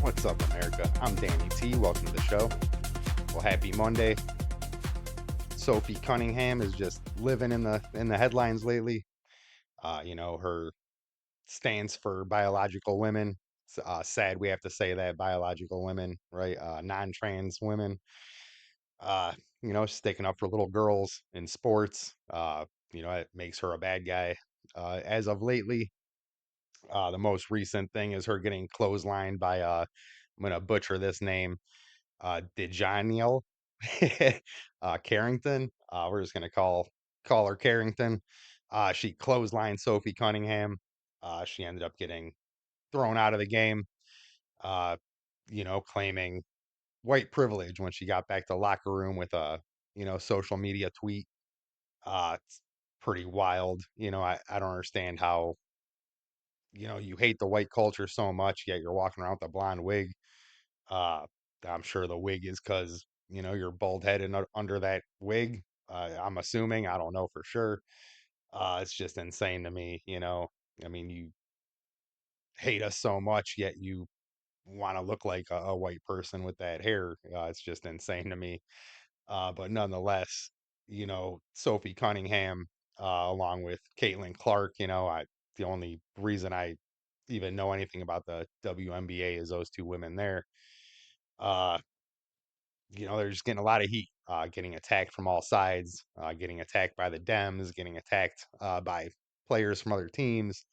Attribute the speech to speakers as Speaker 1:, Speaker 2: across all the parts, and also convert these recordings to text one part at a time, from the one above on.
Speaker 1: What's up, America? I'm Danny T. Welcome to the show. Well, happy Monday. Sophie Cunningham is just living in the headlines lately. Her stands for biological women. Sad we have to say that biological women, right? Non-trans women. Uh, sticking up for little girls in sports. It makes her a bad guy. As of lately, the most recent thing is her getting clotheslined by I'm gonna butcher this name. DeJaniel Carrington. We're just gonna call her Carrington. She clotheslined Sophie Cunningham. She ended up getting thrown out of the game. Uh, claiming white privilege when she got back to the locker room with a social media tweet. It's pretty wild. I don't understand how you hate the white culture so much, yet you're walking around with a blonde wig. Uh, I'm sure the wig is because you're bald headed under that wig. I'm assuming. I don't know for sure. It's just insane to me. I mean, you hate us so much, yet you want to look like a white person with that hair. It's just insane to me. But nonetheless, Sophie Cunningham, along with Caitlin Clark, the only reason I even know anything about the WNBA is those two women there. Uh, they're just getting a lot of heat, getting attacked from all sides, getting attacked by the Dems, getting attacked by players from other teams,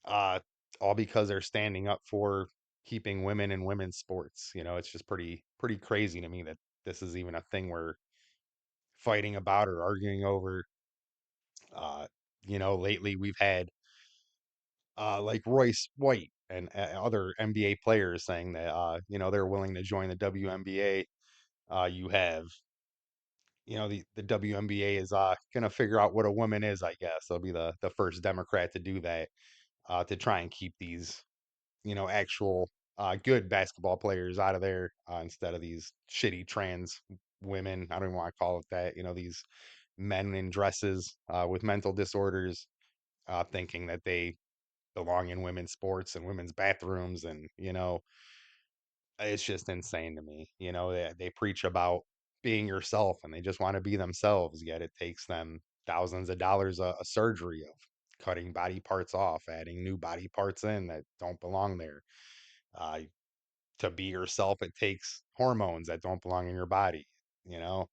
Speaker 1: uh, all because they're standing up for keeping women in women's sports. It's just pretty crazy to me that this is even a thing we're fighting about or arguing over. Uh, lately we've had like Royce White and other NBA players saying that they're willing to join the WNBA. You have the WNBA is gonna figure out what a woman is, I guess. They'll be the first Democrat to do that, to try and keep these, actual good basketball players out of there, instead of these shitty trans women. I don't even want to call it that. These men in dresses with mental disorders, thinking that they belong in women's sports and women's bathrooms, and it's just insane to me. They preach about being yourself and they just want to be themselves, yet it takes them thousands of dollars a surgery of cutting body parts off, adding new body parts in that don't belong there. Uh, to be yourself, it takes hormones that don't belong in your body. You know,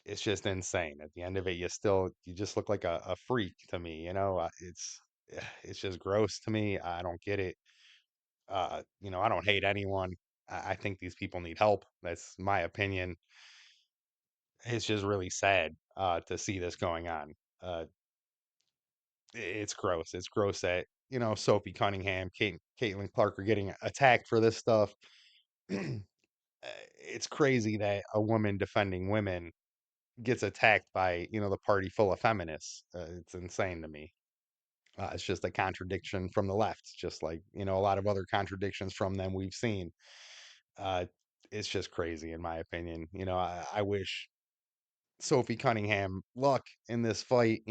Speaker 1: it's just insane. At the end of it, you just look like a freak to me. It's just gross to me. I don't get it. I don't hate anyone. I think these people need help. That's my opinion. It's just really sad to see this going on. It's gross. It's gross that Sophie Cunningham, Caitlin Clark are getting attacked for this stuff. It's crazy that a woman defending women gets attacked by the party full of feminists. It's insane to me. It's just a contradiction from the left, just like a lot of other contradictions from them we've seen. Uh, it's just crazy, in my opinion. I wish Sophie Cunningham luck in this fight.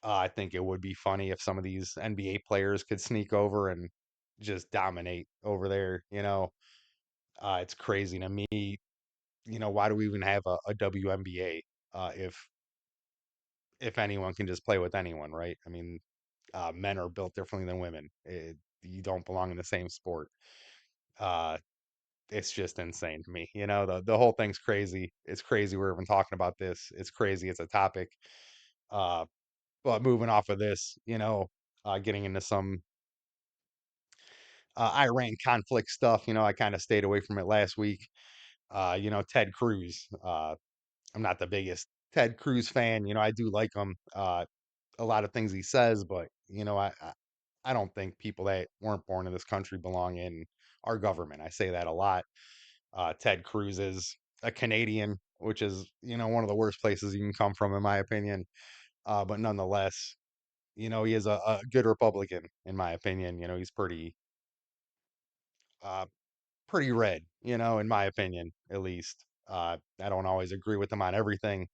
Speaker 1: I think it would be funny if some of these NBA players could sneak over and just dominate over there. It's crazy to me. Why do we even have a WNBA if anyone can just play with anyone, right? I mean, men are built differently than women. You don't belong in the same sport. Uh, it's just insane to me. The whole thing's crazy. It's crazy we're even talking about this. It's crazy. It's a topic. Uh, but moving off of this, getting into some Iran conflict stuff. I kind of stayed away from it last week. Ted Cruz. I'm not the biggest Ted Cruz fan. I do like him. A lot of things he says, but I don't think people that weren't born in this country belong in our government. I say that a lot. Ted Cruz is a Canadian, which is one of the worst places you can come from, in my opinion. But nonetheless, he is a good Republican, in my opinion. He's uh, pretty red, in my opinion, at least. I don't always agree with him on everything.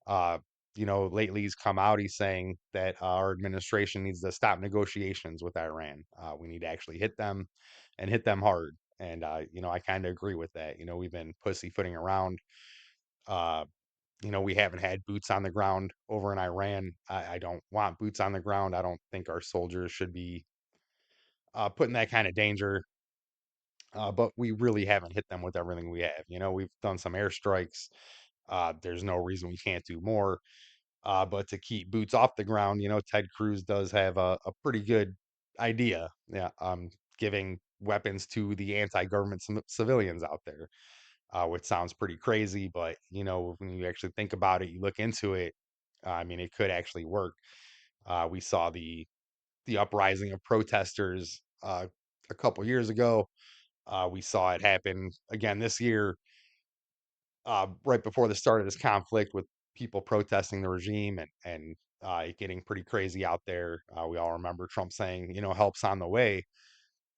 Speaker 1: Uh, lately he's come out, he's saying that our administration needs to stop negotiations with Iran. We need to actually hit them and hit them hard. And, I kind of agree with that. We've been pussyfooting around. Uh, we haven't had boots on the ground over in Iran. I don't want boots on the ground. I don't think our soldiers should be put in that kind of danger. But we really haven't hit them with everything we have. We've done some airstrikes. There's no reason we can't do more. But to keep boots off the ground, Ted Cruz does have a pretty good idea. Yeah, giving weapons to the anti-government civilians out there, which sounds pretty crazy. But when you actually think about it, you look into it. I mean, it could actually work. We saw the uprising of protesters a couple years ago. We saw it happen again this year, right before the start of this conflict, with people protesting the regime and it getting pretty crazy out there. We all remember Trump saying, help's on the way.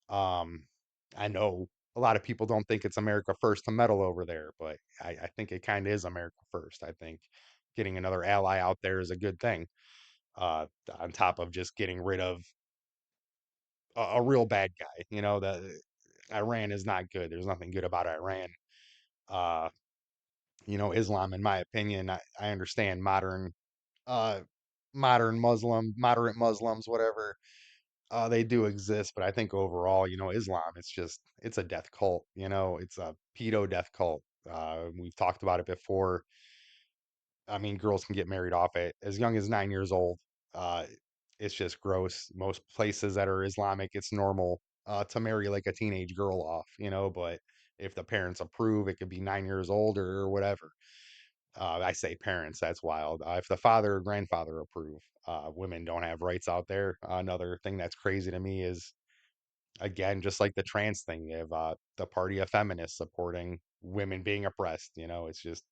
Speaker 1: Um, I know a lot of people don't think it's America first to meddle over there, but I think it kind of is America first. I think getting another ally out there is a good thing. Uh, on top of just getting rid of a real bad guy, the Iran is not good. There's nothing good about Iran. Uh, Islam, in my opinion, I understand uh, modern moderate Muslims, whatever, they do exist, but I think overall, Islam, it's a death cult. It's a pedo death cult. We've talked about it before. I mean, girls can get married off at as young as 9 years old. Uh, it's just gross. Most places that are Islamic, it's normal to marry like a teenage girl off, but if the parents approve, it could be 9 years old or whatever. I say parents, that's wild. If the father or grandfather approve, women don't have rights out there. Another thing that's crazy to me is, again, just like the trans thing, you have the party of feminists supporting women being oppressed. It's just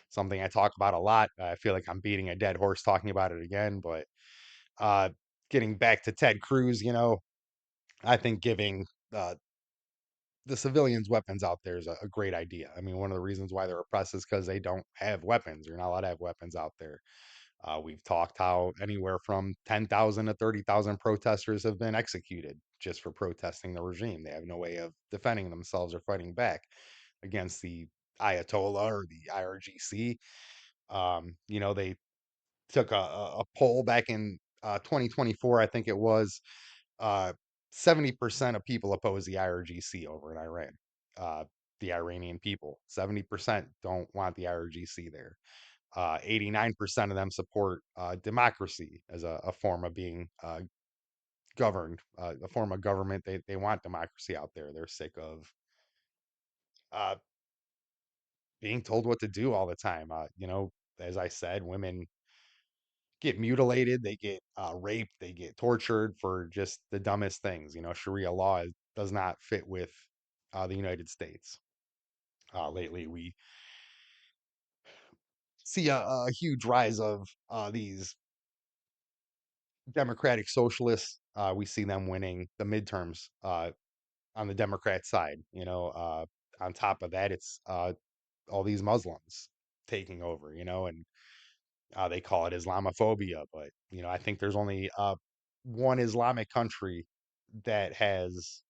Speaker 1: something I talk about a lot. I feel like I'm beating a dead horse talking about it again, but uh, getting back to Ted Cruz, I think giving uh, the civilians weapons out there is a great idea. I mean, one of the reasons why they're oppressed is because they don't have weapons. You're not allowed to have weapons out there. We've talked how anywhere from 10,000 to 30,000 protesters have been executed just for protesting the regime. They have no way of defending themselves or fighting back against the Ayatollah or the IRGC. They took a poll back in 2024, I think it was. Uh, 70% of people oppose the IRGC over in Iran. Uh, the Iranian people, 70% don't want the IRGC there. 89% of them support democracy as a form of being governed, a form of government. They want democracy out there. They're sick of uh, being told what to do all the time. As I said, women get mutilated, they get raped, they get tortured for just the dumbest things. Sharia law does not fit with the United States. Lately, we see a huge rise of these democratic socialists. We see them winning the midterms on the Democrat side. On top of that, it's all these Muslims taking over. And they call it Islamophobia, but I think there's only one Islamic country that has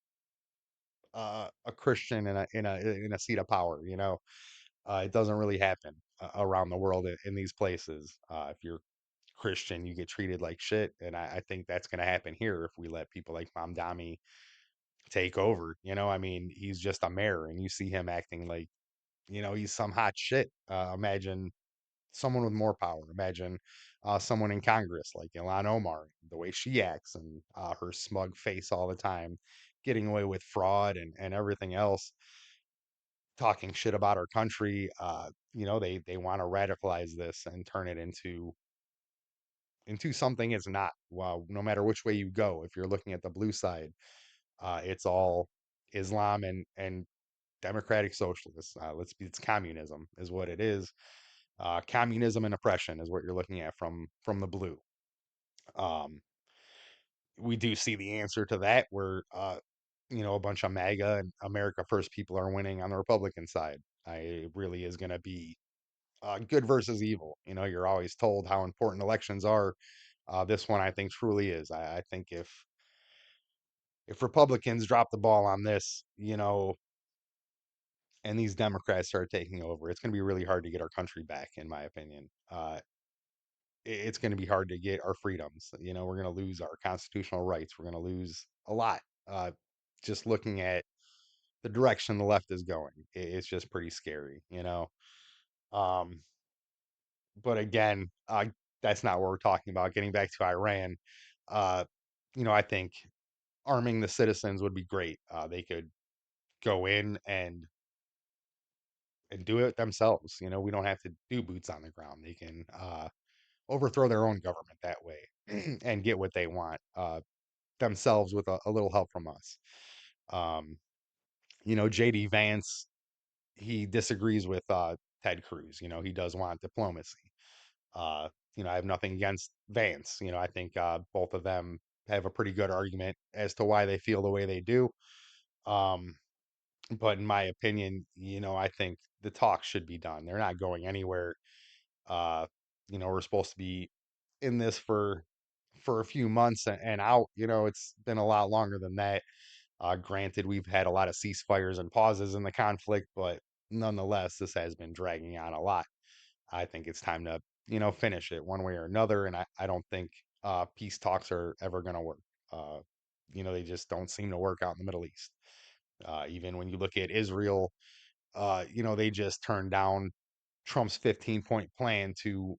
Speaker 1: a Christian in a seat of power. It doesn't really happen around the world in these places. If you're Christian, you get treated like shit, and I think that's going to happen here if we let people like Mamdani take over. I mean, he's just a mayor, and you see him acting like he's some hot shit. Imagine someone with more power. Imagine someone in Congress like Ilhan Omar, the way she acts and her smug face all the time, getting away with fraud and everything else, talking shit about our country. They want to radicalize this and turn it into something it's not. Well, no matter which way you go, if you're looking at the blue side, it's all Islam and democratic socialists. It's communism is what it is. Communism and oppression is what you're looking at from the blue. Um, we do see the answer to that where a bunch of MAGA and America First people are winning on the Republican side. It really is going to be good versus evil. You're always told how important elections are. This one, I think, truly is. I think if Republicans drop the ball on this, and these Democrats start taking over, it's going to be really hard to get our country back, in my opinion. It's going to be hard to get our freedoms. We're going to lose our constitutional rights. We're going to lose a lot. Uh, just looking at the direction the left is going, it's just pretty scary. Um, but again, that's not what we're talking about. Getting back to Iran, uh, I think arming the citizens would be great. They could go in and do it themselves. We don't have to do boots on the ground. They can overthrow their own government that way and get what they want themselves with a little help from us. Um, JD Vance, he disagrees with Ted Cruz. He does want diplomacy. Uh, I have nothing against Vance. I think both of them have a pretty good argument as to why they feel the way they do. Um, but in my opinion, I think the talks should be done. They're not going anywhere. Uh, we're supposed to be in this for a few months and out. It's been a lot longer than that. Granted, we've had a lot of ceasefires and pauses in the conflict, but nonetheless, this has been dragging on a lot. I think it's time to, finish it one way or another. And I don't think peace talks are ever going to work. Uh, they just don't seem to work out in the Middle East. Even when you look at Israel, they just turned down Trump's 15-point plan to,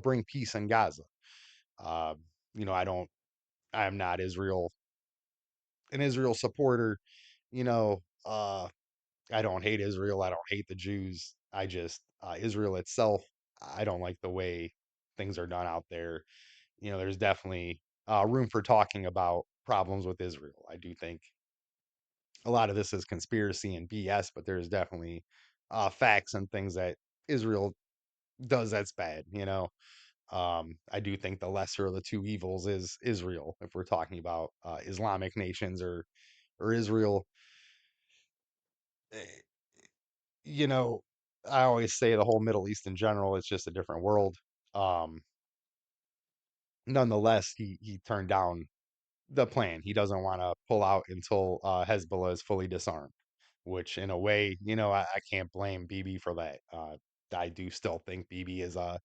Speaker 1: bring peace in Gaza. Uh, I don't, I'm not an Israel supporter. You know, uh, I don't hate Israel. I don't hate the Jews. I just, Israel itself, I don't like the way things are done out there. There's definitely room for talking about problems with Israel. I do think a lot of this is conspiracy and BS, but there's definitely facts and things that Israel does that's bad. I do think the lesser of the two evils is Israel, if we're talking about Islamic nations or Israel. Eh, You know, I always say the whole Middle East in general is just a different world. Um, Nonetheless, he turned down the plan. He doesn't want to pull out until Hezbollah is fully disarmed. Which, in a way, I can't blame BB for that. I do still think BB is a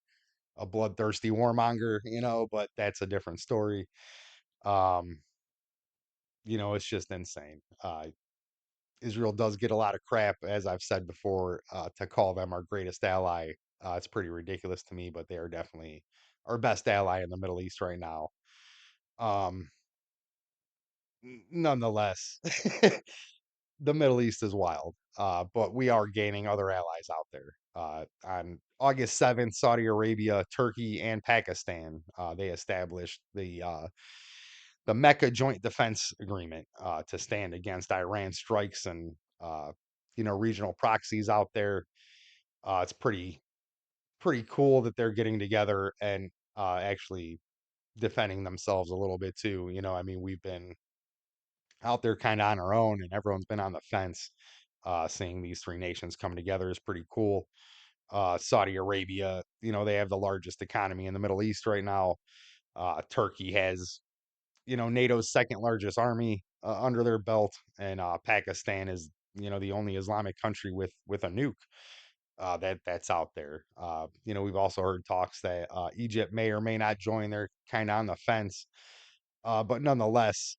Speaker 1: bloodthirsty warmonger, but that's a different story. Um, it's just insane. Israel does get a lot of crap, as I've said before, to call them our greatest ally. It's pretty ridiculous to me, but they are definitely our best ally in the Middle East right now. Um, Nonetheless, the Middle East is wild, but we are gaining other allies out there. On August 7th, Saudi Arabia, Turkey, and Pakistan, they established the Mecca Joint Defense Agreement to stand against Iran strikes and regional proxies out there. It's pretty cool that they're getting together and actually defending themselves a little bit too. I mean, we've been out there kind of on our own, and everyone's been on the fence. Seeing these three nations come together is pretty cool. Saudi Arabia, they have the largest economy in the Middle East right now. Turkey has NATO's second largest army under their belt, and Pakistan is the only Islamic country with a nuke that's out there. We've also heard talks that Egypt may or may not join. They're kind of on the fence, but nonetheless,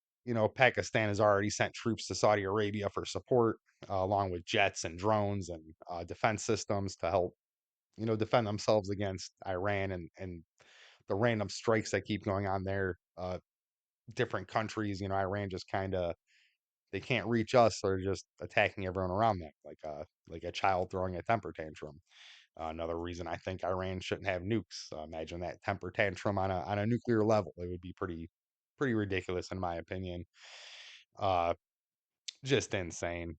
Speaker 1: Pakistan has already sent troops to Saudi Arabia for support, along with jets and drones and defense systems to help defend themselves against Iran and the random strikes that keep going on there. Different countries. Iran just kind of they can't reach us, so they're just attacking everyone around them, like a child throwing a temper tantrum. Another reason I think Iran shouldn't have nukes. Imagine that temper tantrum on a nuclear level. It would be pretty ridiculous in my opinion. Uh, just insane.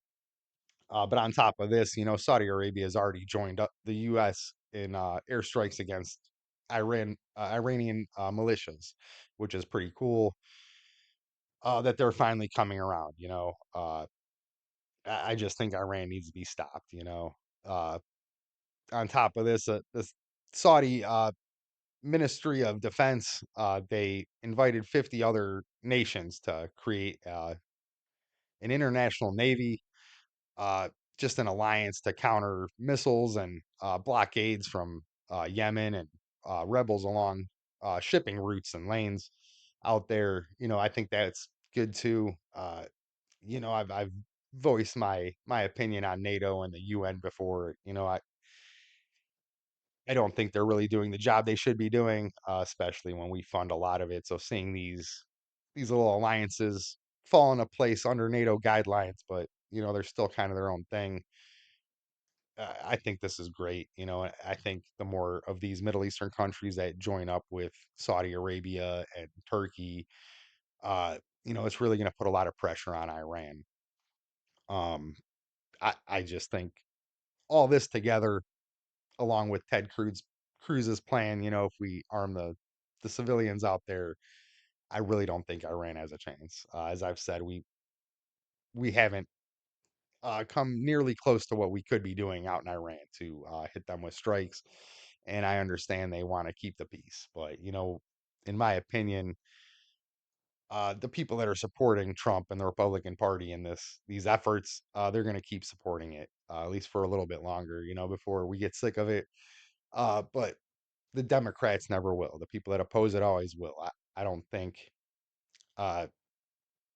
Speaker 1: But on top of this, Saudi Arabia has already joined up the U.S. in airstrikes against Iranian militias, which is pretty cool. That they're finally coming around. I just think Iran needs to be stopped. on top of this, this Saudi Ministry of Defense, they invited 50 other nations to create an international navy, uh, just an alliance to counter missiles and blockades from Yemen and rebels along shipping routes and lanes out there. I think that's good too. I've voiced my opinion on NATO and the UN before. I don't think they're really doing the job they should be doing, especially when we fund a lot of it. So seeing these little alliances fall into place under NATO guidelines, but they're still kind of their own thing. I think this is great. I think the more of these Middle Eastern countries that join up with Saudi Arabia and Turkey, uh, it's really going to put a lot of pressure on Iran. Um, I just think all this together, along with Cruz's plan, if we arm the civilians out there, I really don't think Iran has a chance. As I've said, we haven't come nearly close to what we could be doing out in Iran to hit them with strikes. And I understand they want to keep the peace, but in my opinion, the people that are supporting Trump and the Republican Party in these efforts, they're going to keep supporting it at least for a little bit longer, before we get sick of it. But the Democrats never will. The people that oppose it always will. I don't think uh,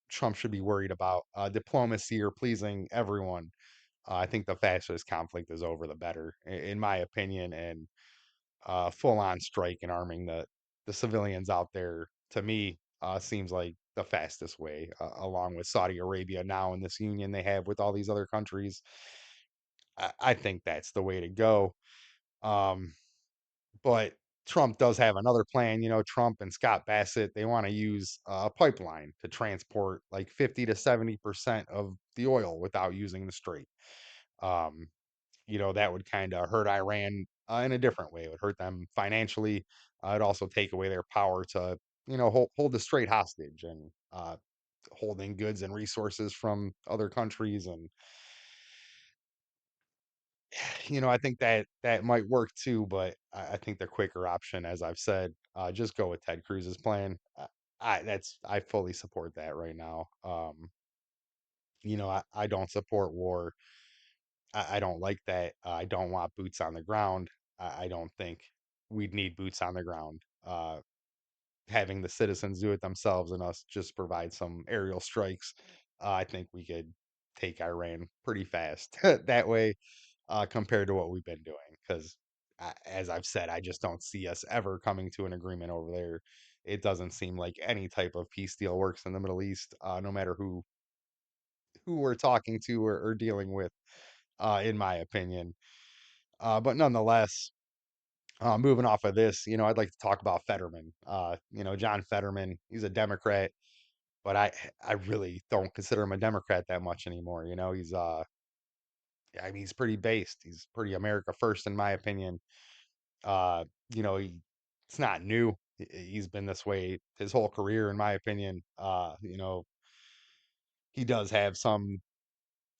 Speaker 1: Trump should be worried about diplomacy or pleasing everyone. I think the faster this conflict is over, the better, in my opinion. And full on strike and arming the civilians out there, to me, seems like the fastest way, along with Saudi Arabia now in this union they have with all these other countries. I think that's the way to go. Um, but Trump does have another plan. Trump and Scott Bassett, they want to use a pipeline to transport like 50 to 70% of the oil without using the strait. Um, that would kind of hurt Iran in a different way. It would hurt them financially. It'd also take away their power to, hold the strait hostage and holding goods and resources from other countries. And I think that might work too, but I think the quicker option, as I've said, just go with Ted Cruz's plan. I fully support that right now. I don't support war. I don't like that. I don't want boots on the ground. I don't think we'd need boots on the ground. Having the citizens do it themselves and us just provide some aerial strikes, I think we could take Iran pretty fast that way, compared to what we've been doing. Because, as I've said, I just don't see us ever coming to an agreement over there. It doesn't seem like any type of peace deal works in the Middle East, no matter who we're talking to or dealing with, in my opinion. But nonetheless, moving off of this, I'd like to talk about Fetterman. John Fetterman, he's a Democrat, but I really don't consider him a Democrat that much anymore. I mean, he's pretty based. He's pretty America first, in my opinion. Uh, you know, he, it's not new. He's been this way his whole career, in my opinion. He does have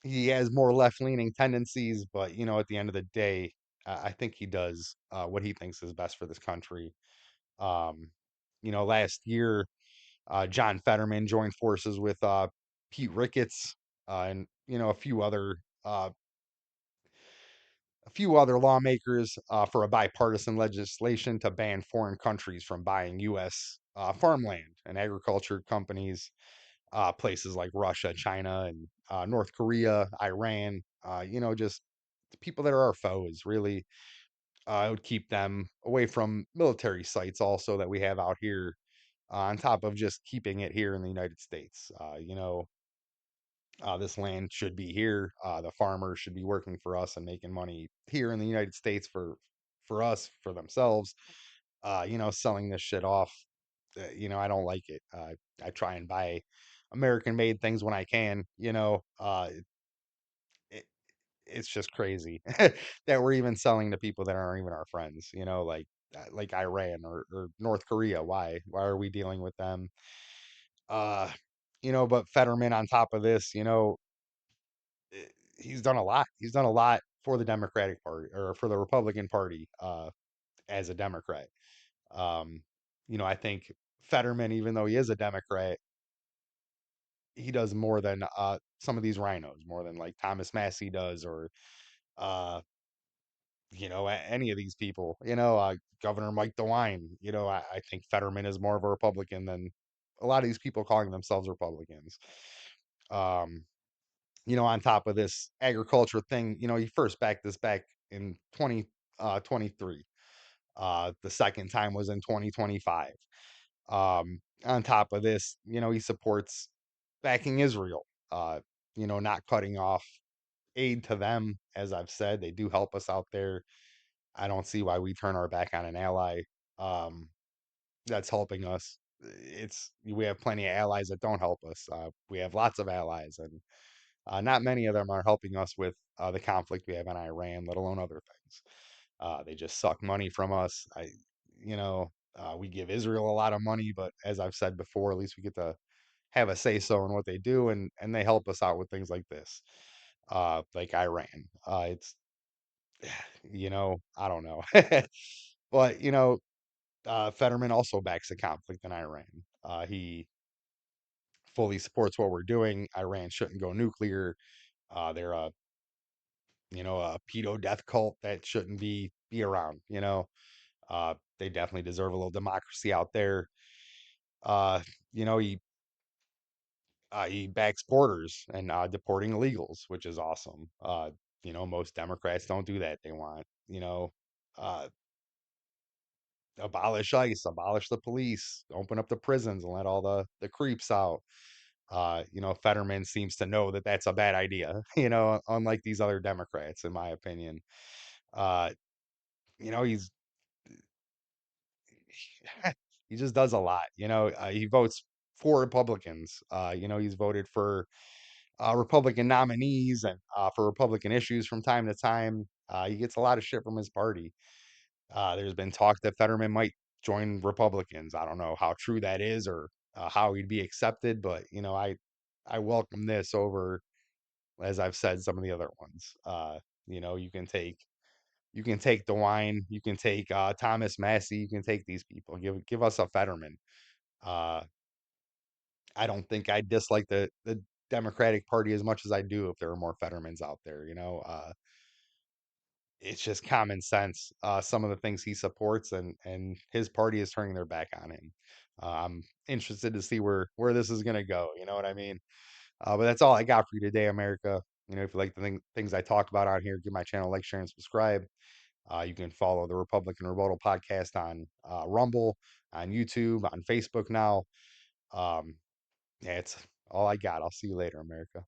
Speaker 1: he has more left leaning tendencies, but at the end of the day, I think he does what he thinks is best for this country. Um, last year, John Fetterman joined forces with Pete Ricketts, and a few other lawmakers, for a bipartisan legislation to ban foreign countries from buying U.S. Farmland and agriculture companies, places like Russia, China, and North Korea, Iran. Just the people that are our foes, really. It would keep them away from military sites also that we have out here, on top of just keeping it here in the United States. This land should be here. The farmers should be working for us and making money here in the United States for us, for themselves. Selling this shit off. I don't like it. I try and buy American made things when I can. It, it's just crazy that we're even selling to people that aren't even our friends. Like Iran or North Korea. Why are we dealing with them? Uh, but Fetterman on top of this, he's done a lot. He's done a lot for the Democratic Party or for the Republican Party as a Democrat. Um, I think Fetterman, even though he is a Democrat, he does more than some of these rhinos, more than like Thomas Massey does, or uh, any of these people. Governor Mike DeWine. I think Fetterman is more of a Republican than a lot of these people calling themselves Republicans. Um, on top of this agriculture thing, he first backed this back in 2023. The second time was in 2025. On top of this, he supports backing Israel, not cutting off aid to them. As I've said, they do help us out there. I don't see why we turn our back on an ally um, that's helping us. We have plenty of allies that don't help us. We have lots of allies, and not many of them are helping us with the conflict we have in Iran, let alone other things. They just suck money from us. We give Israel a lot of money, but as I've said before, at least we get to have a say so in what they do, and they help us out with things like this, like Iran. It's I don't know, but Fetterman also backs the conflict in Iran. He fully supports what we're doing. Iran shouldn't go nuclear. They're a pedo death cult that shouldn't be around. They definitely deserve a little democracy out there. Uh, you know, he he backs borders and deporting illegals, which is awesome. Most Democrats don't do that. They want, uh, abolish ICE, abolish the police, open up the prisons, and let all the creeps out. Fetterman seems to know that that's a bad idea. Unlike these other Democrats, in my opinion. Uh, he's he just does a lot. He votes for Republicans. He's voted for Republican nominees and for Republican issues from time to time. He gets a lot of shit from his party. There's been talk that Fetterman might join Republicans. I don't know how true that is or how he'd be accepted, but I welcome this over, as I've said, some of the other ones. You can take DeWine, you can take Thomas Massey, you can take these people. Give us a Fetterman. Uh, I don't think I dislike the Democratic Party as much as I do if there were more Fettermans out there. It's just common sense. Some of the things he supports and his party is turning their back on him. I'm interested to see where this is gonna go. You know what I mean? But that's all I got for you today, America. If you like the things I talked about on here, give my channel a like, share, and subscribe. You can follow the Republican Rebuttal podcast on Rumble, on YouTube, on Facebook now. Yeah, it's all I got. I'll see you later, America.